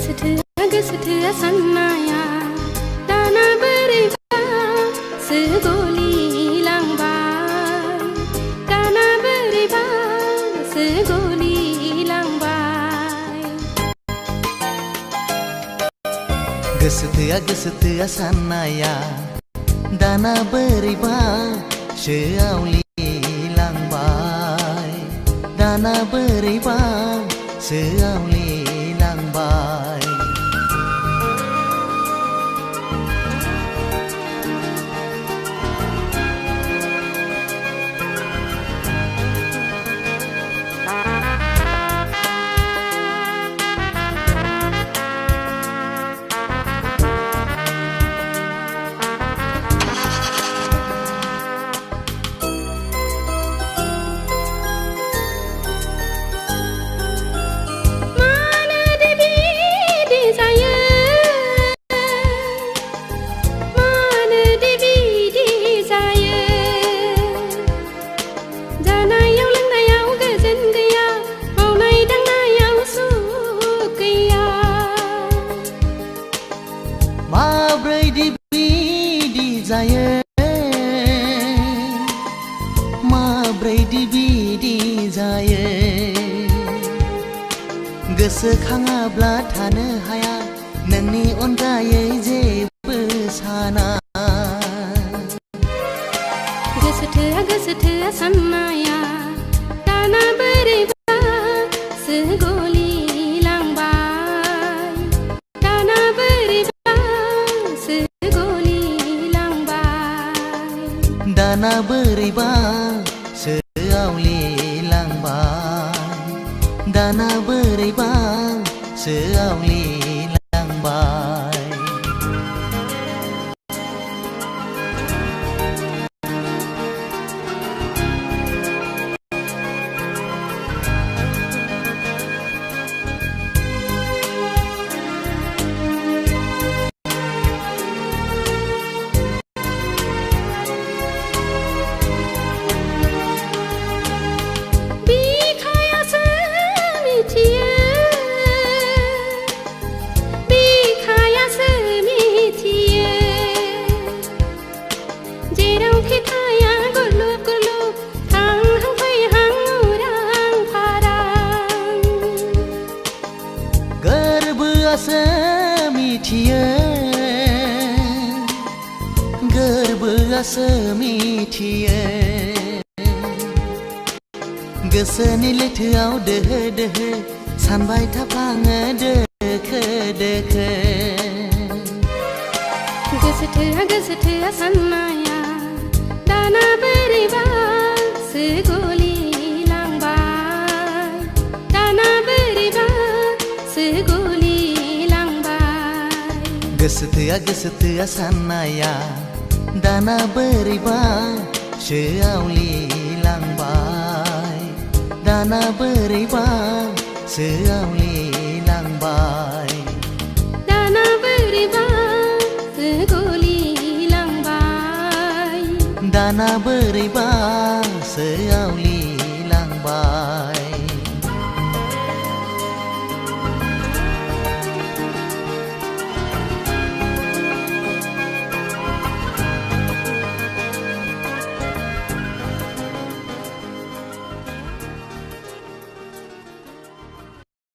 GWSW sanaya dana beriba segoli langbai dana beriba segoli langbai GWSW sanaya dana beriba segoli langbai dana beriba segoli langbai गोसोखाङाब्ला थानो हाया नोंनि अनगायै जेबो साना GWSW sanaya dana beriba segoli langbai dana beriba segoli langbai dana beriba seawli langbai dana beriba seawli langbai मिथियो गोसोनि लैथोआव दोहो दोहो सानबाय थाफ्लाङो दोखो दोखो GWSW sanaya dana beriba segoli langbai dana beriba segoli langbai GWSW sanaya dana beriba seawli langbai dana beriba seawli langbai dana beriba segoli langbai dana beriba seawli